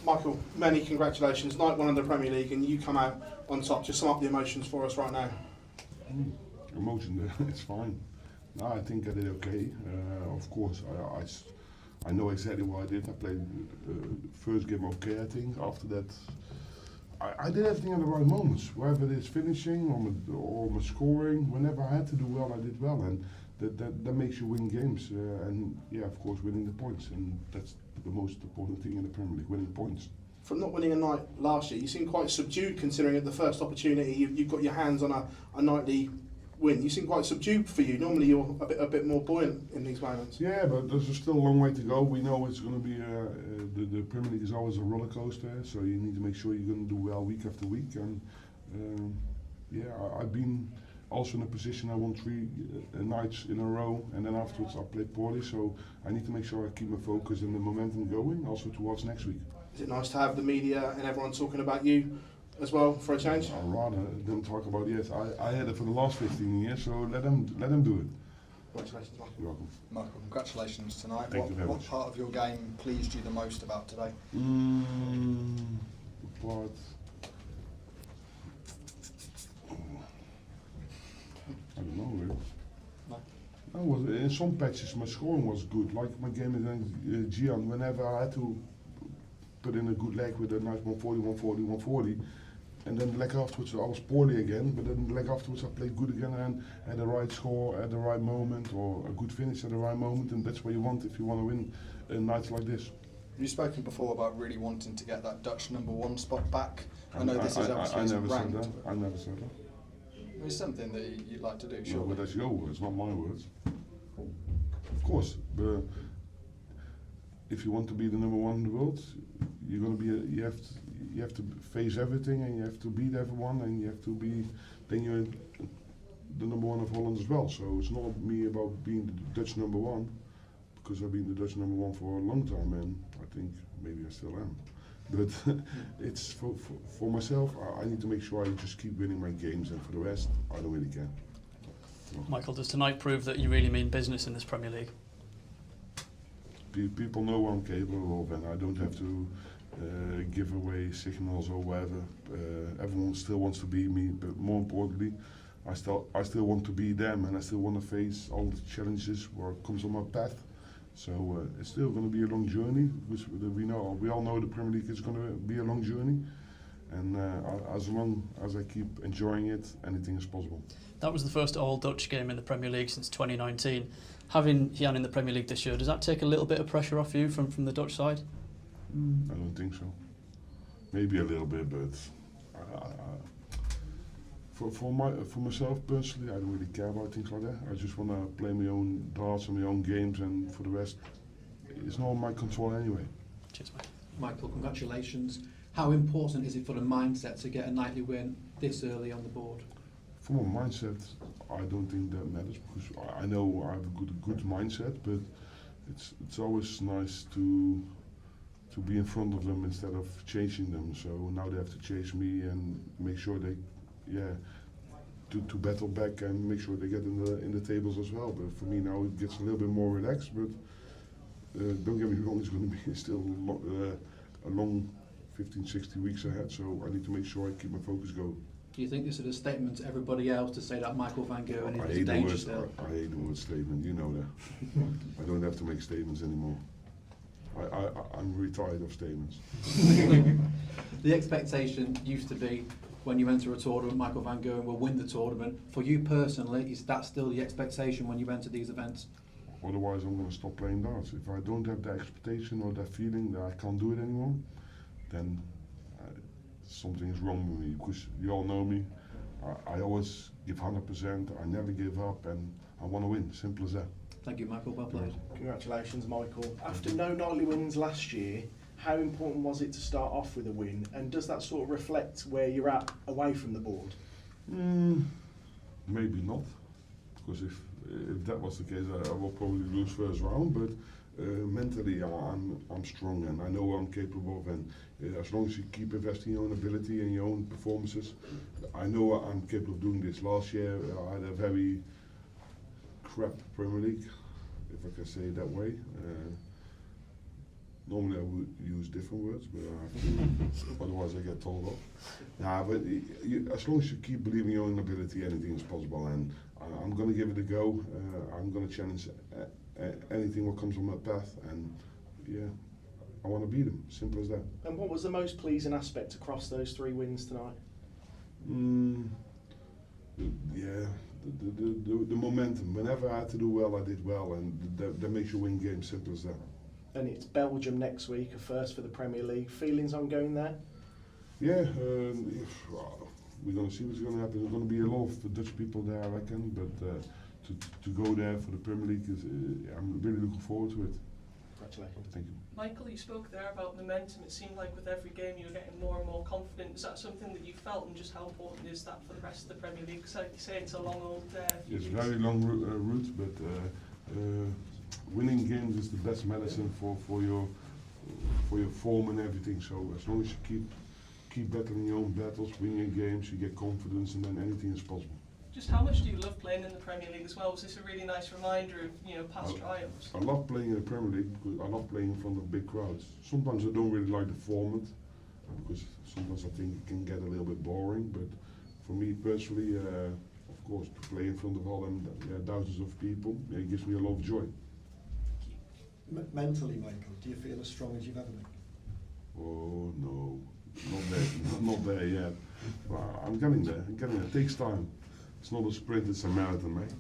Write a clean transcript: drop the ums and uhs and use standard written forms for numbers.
Michael, many congratulations. Night one in the Premier League, and you come out on top. Just sum up the emotions for us right now. Emotion, it's fine. No, I think I did okay. Of course, I know exactly what I did. I played first game okay, I think. After that, I did everything at the right moments. Whether it is finishing or my scoring, whenever I had to do well, I did well. And that makes you win games. And yeah, of course, winning the points. And that's the most important thing in the Premier League, winning points. From not winning a night last year, you seem quite subdued considering at the first opportunity you've got your hands on a nightly win. You seem quite subdued for you. Normally you're a bit more buoyant in these moments. Yeah, but there's still a long way to go. We know it's going to be the Premier League is always a roller coaster, so you need to make sure you're going to do well week after week. And yeah, I've been also in a position I won 3 nights in a row, and then afterwards I played poorly. So I need to make sure I keep my focus and the momentum going, also towards next week. Is it nice to have the media and everyone talking about you as well for a change? I'd rather them talk about it. Yes, I had it for the last 15 years, so let them do it. Congratulations, Michael. You're welcome. Michael, congratulations tonight. Thank you very what much. part of your game pleased you the most about today? But I don't know really. No, in some patches my scoring was good, like my game against Gian. Whenever I had to put in a good leg with a nice 140, 140, 140, and then the leg afterwards I was poorly again, but then the leg afterwards I played good again and had the right score at the right moment, or a good finish at the right moment, and that's what you want if you want to win nights like this. You've spoken before about really wanting to get that Dutch #1 spot back. I know this is obviously I never ranked. said that. I never said that. It's something that you'd like to do, No, sure. but that's your words, not my words. Of course, but if you want to be the #1 in the world, you're going to be. You have to face everything, and you have to beat everyone, and you have to be. Then you're the #1 of Holland as well. So it's not me about being the Dutch #1, because I've been the Dutch #1 for a long time, and I think maybe I still am. But it's for myself. I need to make sure I just keep winning my games, and for the rest, I don't really care. Michael, does tonight prove that you really mean business in this Premier League? People know what I'm capable of, and I don't have to give away signals or whatever. Everyone still wants to be me, but more importantly, I still want to be them, and I still want to face all the challenges what comes on my path. So it's still going to be a long journey, which we all know the Premier League is going to be a long journey, and as long as I keep enjoying it, anything is possible. That was the first all-Dutch game in the Premier League since 2019. Having Gian in the Premier League this year, does that take a little bit of pressure off you from the Dutch side? I don't think so. Maybe a little bit, but for myself personally, I don't really care about things like that. I just want to play my own darts and my own games, and for the rest, it's not my control anyway. Cheers, mate. Michael, congratulations. How important is it for the mindset to get a nightly win this early on the board? From a mindset, I don't think that matters, because I know I have a good mindset, but it's always nice to be in front of them instead of chasing them. So now they have to chase me and make sure they, to battle back and make sure they get in the tables as well. But for me now it gets a little bit more relaxed. But don't get me wrong, it's going to be still a long 15, 16 weeks ahead. So I need to make sure I keep my focus going. Do you think this is a statement to everybody else to say that Michael van Gerwen I is hate in danger still? I hate the word statement, you know that. I don't have to make statements anymore. I'm retired of statements. The expectation used to be when you enter a tournament, Michael van Gerwen will win the tournament. For you personally, is that still the expectation when you enter these events? Otherwise I'm going to stop playing darts. If I don't have that expectation or that feeling that I can't do it anymore, then something is wrong with me, because you all know me. I always give 100%, I never give up, and I want to win, simple as that. Thank you, Michael. Well played. Congratulations, Michael. After no nightly wins last year, how important was it to start off with a win, and does that sort of reflect where you're at away from the board? Maybe not, because if that was the case, I will probably lose first round, but mentally I'm strong, and I know what I'm capable of, and as long as you keep investing in your own ability and your own performances, I know I'm capable of doing this. Last year I had a very crap Premier League, if I can say it that way. Normally I would use different words, but I have to, otherwise I get told off. Nah, but as long as you keep believing in your own ability, anything is possible, and I'm going to give it a go. I'm going to challenge anything what comes on my path, and yeah, I want to beat them. Simple as that. And what was the most pleasing aspect across those 3 wins tonight? Yeah, the momentum. Whenever I had to do well, I did well, and that makes you win games. Simple as that. And it's Belgium next week, a first for the Premier League. Feelings on going there? Yeah, we're going to see what's going to happen. There's going to be a lot of Dutch people there, I reckon. But to go there for the Premier League, I'm really looking forward to it. Congratulations. Thank you. Michael, you spoke there about momentum. It seemed like with every game you were getting more and more confident. Is that something that you felt, and just how important is that for the rest of the Premier League? Because like you say, it's a long old It's a very long route, but winning games is the best medicine for your form and everything. So as long as you keep battling your own battles, win your games, you get confidence, and then anything is possible. Just how much do you love playing in the Premier League as well? Was this a really nice reminder of past triumphs? I love playing in the Premier League because I love playing in front of big crowds. Sometimes I don't really like the format because sometimes I think it can get a little bit boring. But for me personally, of course, to play in front of all them thousands of people, it gives me a lot of joy. Mentally, Michael, do you feel as strong as you've ever been? Oh no, not there, not there yet. Well, I'm getting there. It takes time. It's not a sprint; it's a marathon, mate.